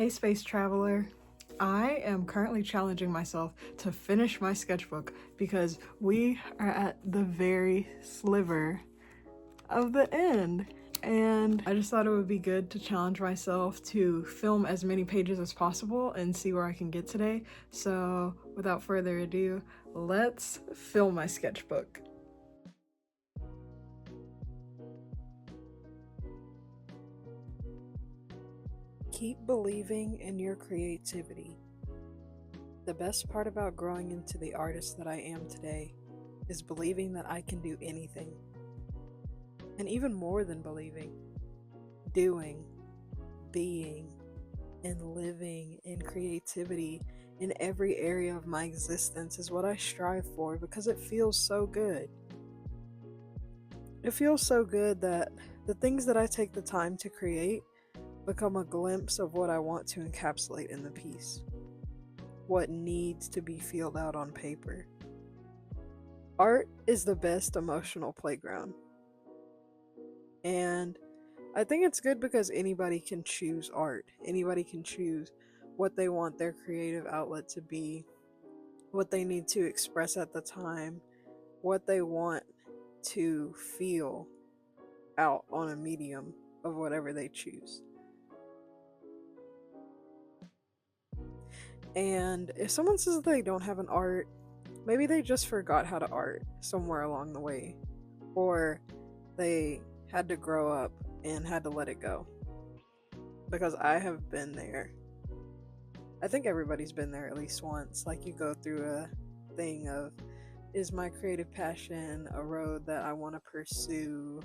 Hey space traveler, I am currently challenging myself to finish my sketchbook because we are at the very sliver of the end. And I just thought it would be good to challenge myself to film as many pages as possible and see where I can get today. So without further ado, let's fill my sketchbook. Keep believing in your creativity. The best part about growing into the artist that I am today is believing that I can do anything. And even more than believing, doing, being, and living in creativity in every area of my existence is what I strive for because it feels so good. It feels so good that the things that I take the time to create become a glimpse of what I want to encapsulate in the piece, what needs to be filled out on paper. Art is the best emotional playground. And I think it's good because anybody can choose art. Anybody can choose what they want their creative outlet to be, what they need to express at the time, what they want to feel out on a medium of whatever they choose. And if someone says that they don't have an art, maybe they just forgot how to art somewhere along the way, or they had to grow up and had to let it go. Because I have been there. I think everybody's been there at least once. Like, you go through a thing of, is my creative passion a road that I want to pursue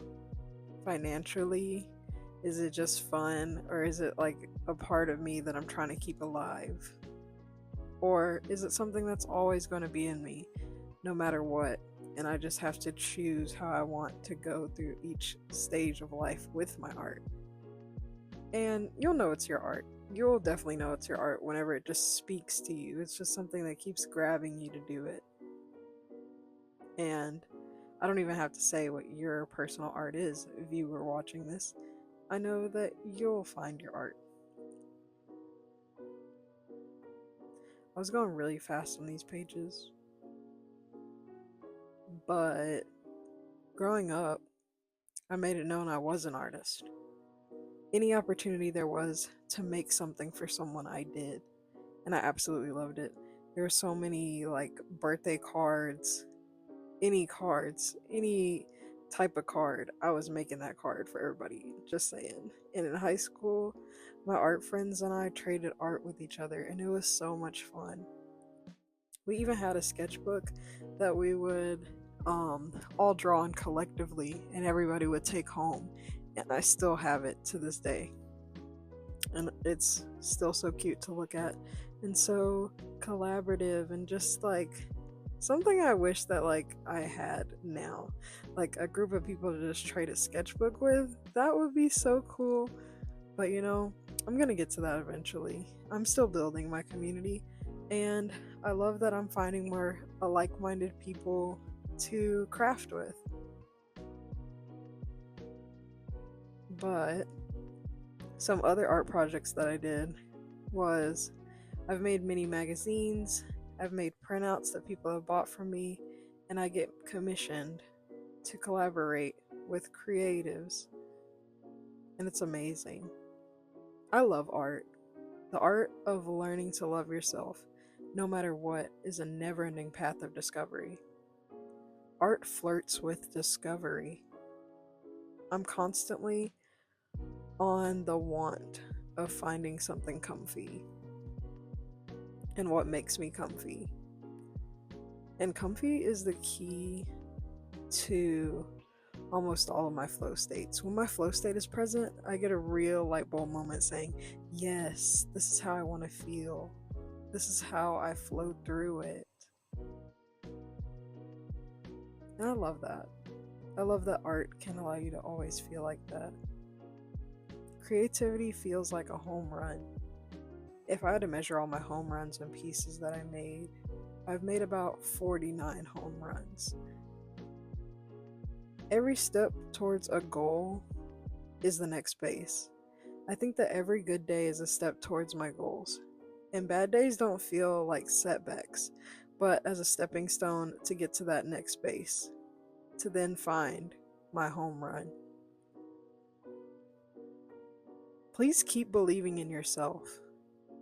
financially? Is it just fun? Or is it like a part of me that I'm trying to keep alive? Or is it something that's always going to be in me, no matter what? And I just have to choose how I want to go through each stage of life with my art. And you'll know it's your art. You'll definitely know it's your art whenever it just speaks to you. It's just something that keeps grabbing you to do it. And I don't even have to say what your personal art is if you were watching this. I know that you'll find your art. I was going really fast on these pages, but growing up, I made it known I was an artist. Any opportunity there was to make something for someone, I did, and I absolutely loved it. There were so many like birthday cards, any type of card. I was making that card for everybody, just saying. And in high school, my art friends and I traded art with each other, and it was so much fun. We even had a sketchbook that we would all draw on collectively, and everybody would take home. And I still have it to this day. And it's still so cute to look at and so collaborative, and just like something I wish that like I had now, like a group of people to just trade a sketchbook with. That would be so cool. But I'm gonna get to that eventually. I'm still building my community, and I love that I'm finding more like-minded people to craft with. But some other art projects that I did was, I've made mini magazines, I've made printouts that people have bought from me, and I get commissioned to collaborate with creatives, and it's amazing. I love art. The art of learning to love yourself, no matter what, is a never-ending path of discovery. Art flirts with discovery. I'm constantly on the want of finding something comfy and what makes me comfy. And comfy is the key to almost all of my flow states. When my flow state is present, I get a real light bulb moment saying, yes, this is how I want to feel. This is how I flow through it. And I love that. I love that art can allow you to always feel like that. Creativity feels like a home run. If I had to measure all my home runs and pieces that I made, I've made about 49 home runs. Every step towards a goal is the next base. I think that every good day is a step towards my goals, and bad days don't feel like setbacks, but as a stepping stone to get to that next base, to then find my home run. Please keep believing in yourself,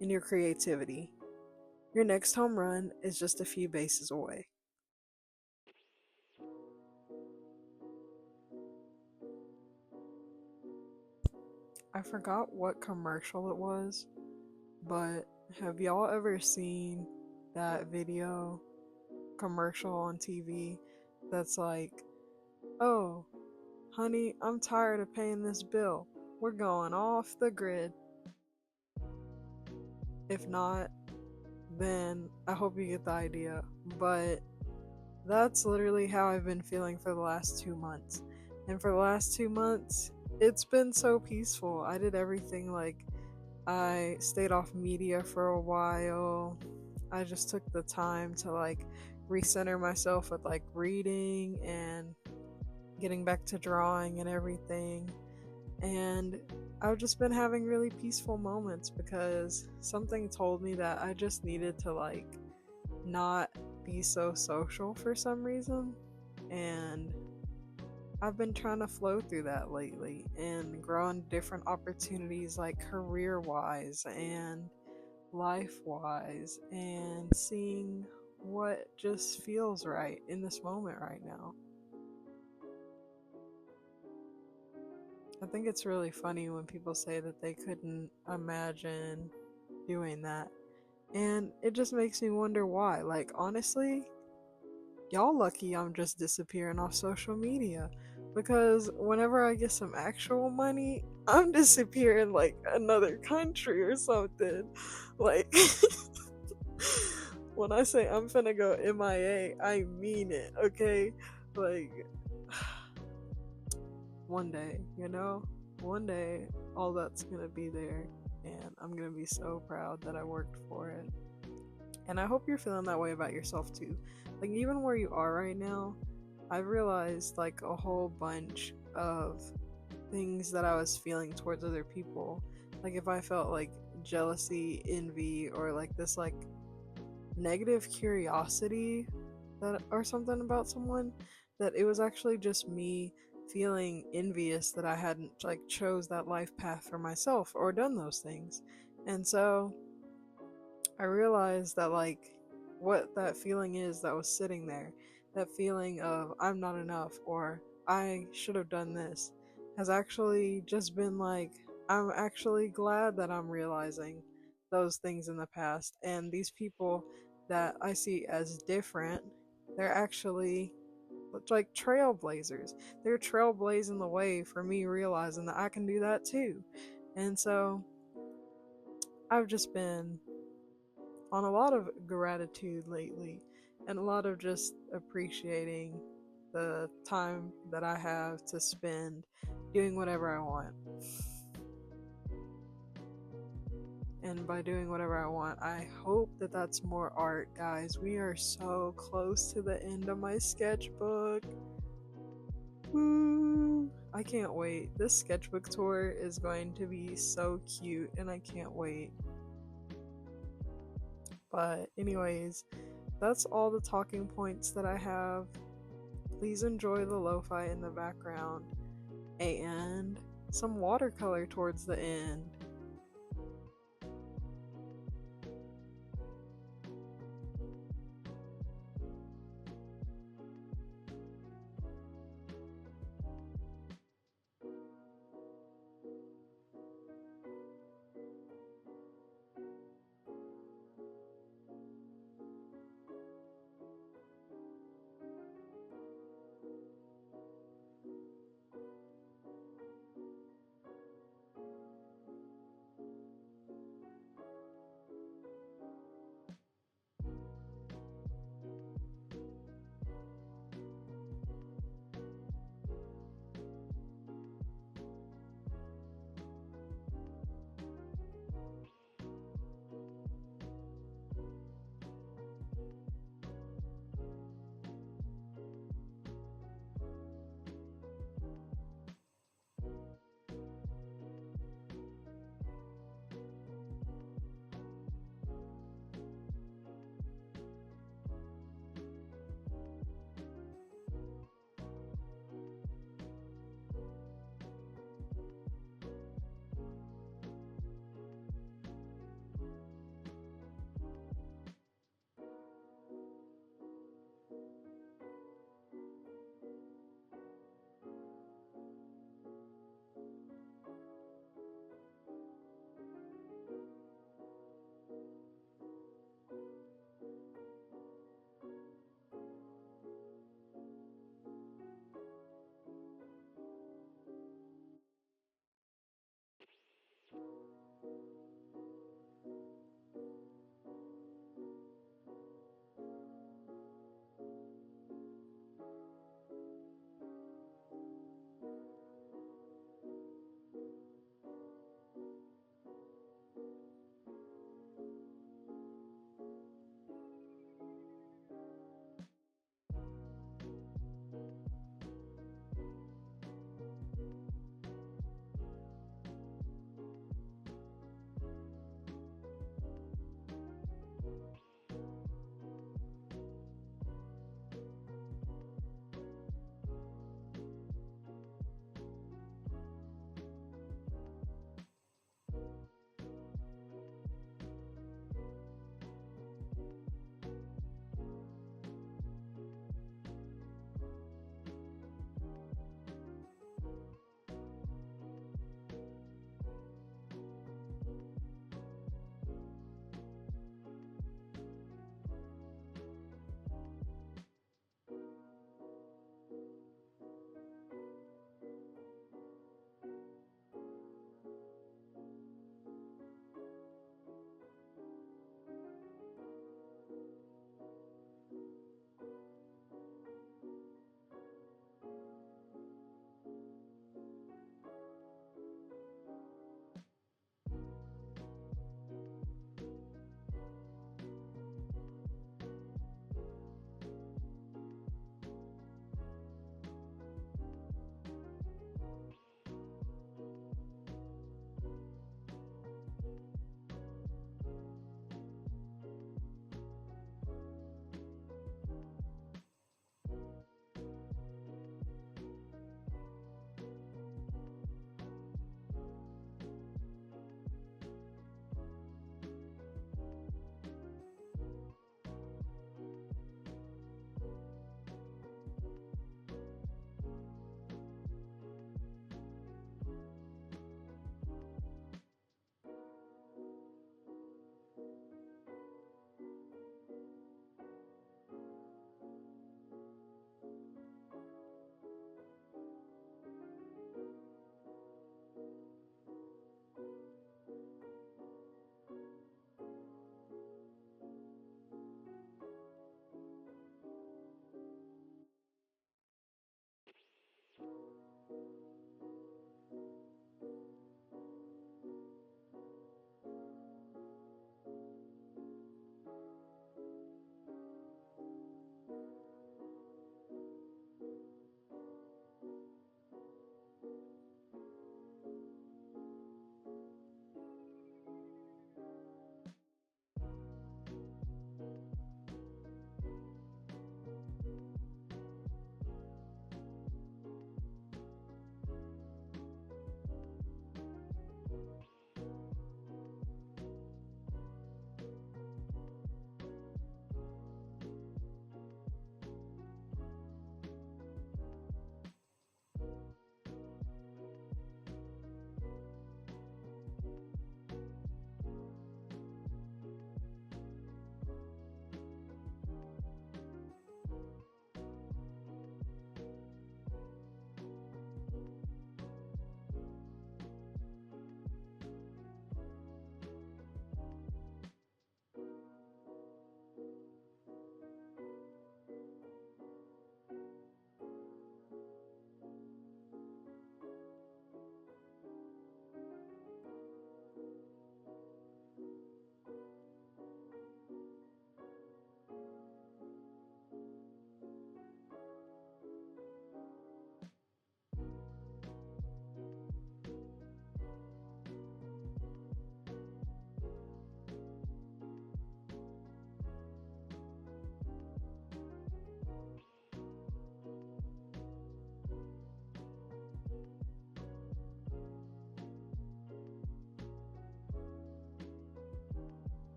in your creativity. Your next home run is just a few bases away. I forgot what commercial it was, but have y'all ever seen that video commercial on TV that's like, oh, honey, I'm tired of paying this bill. We're going off the grid. If not, then I hope you get the idea. But that's literally how I've been feeling for the last 2 months. And for the last 2 months, it's been so peaceful. I did everything, like, I stayed off media for a while. I just took the time to, like, recenter myself with, like, reading and getting back to drawing and everything. And I've just been having really peaceful moments because something told me that I just needed to, like, not be so social for some reason. And I've been trying to flow through that lately and grow on different opportunities, like career wise and life wise, and seeing what just feels right in this moment right now. I think it's really funny when people say that they couldn't imagine doing that. And it just makes me wonder why. Like, honestly, y'all lucky I'm just disappearing off social media. Because whenever I get some actual money, I'm disappearing like another country or something. Like, when I say I'm finna go MIA, I mean it, okay? Like, one day, one day all that's gonna be there, and I'm gonna be so proud that I worked for it. And I hope you're feeling that way about yourself too. Like, even where you are right now, I've realized like a whole bunch of things that I was feeling towards other people. Like, if I felt like jealousy, envy, or like this like negative curiosity that or something about someone, that it was actually just me feeling envious that I hadn't like chose that life path for myself or done those things. And so I realized that, like, what that feeling is that was sitting there, that feeling of I'm not enough or I should have done this, has actually just been like, I'm actually glad that I'm realizing those things in the past. And these people that I see as different, they're actually like trailblazers. They're trailblazing the way for me realizing that I can do that too. And so I've just been on a lot of gratitude lately and a lot of just appreciating the time that I have to spend doing whatever I want. And by doing whatever I want, I hope that that's more art, guys. We are so close to the end of my sketchbook. Woo! I can't wait. This sketchbook tour is going to be so cute, and I can't wait. But, anyways, that's all the talking points that I have. Please enjoy the lo-fi in the background and some watercolor towards the end.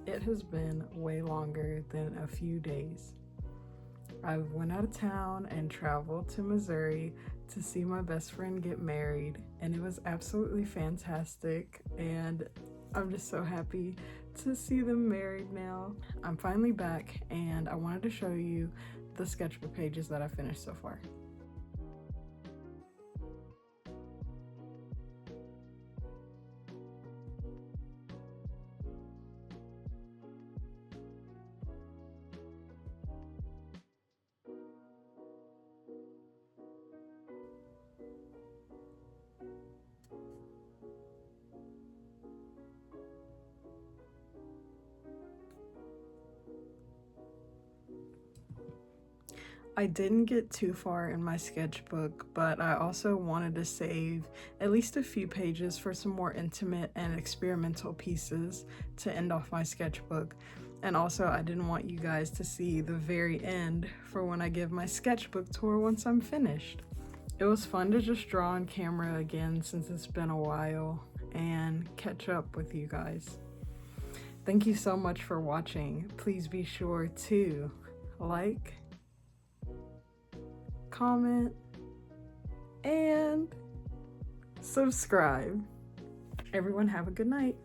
It has been way longer than a few days. I went out of town and traveled to Missouri to see my best friend get married, and it was absolutely fantastic, and I'm just so happy to see them married now. I'm finally back, and I wanted to show you the sketchbook pages that I finished so far. I didn't get too far in my sketchbook, but I also wanted to save at least a few pages for some more intimate and experimental pieces to end off my sketchbook. And also, I didn't want you guys to see the very end for when I give my sketchbook tour once I'm finished. It was fun to just draw on camera again since it's been a while and catch up with you guys. Thank you so much for watching. Please be sure to like, comment, and subscribe. Everyone have a good night.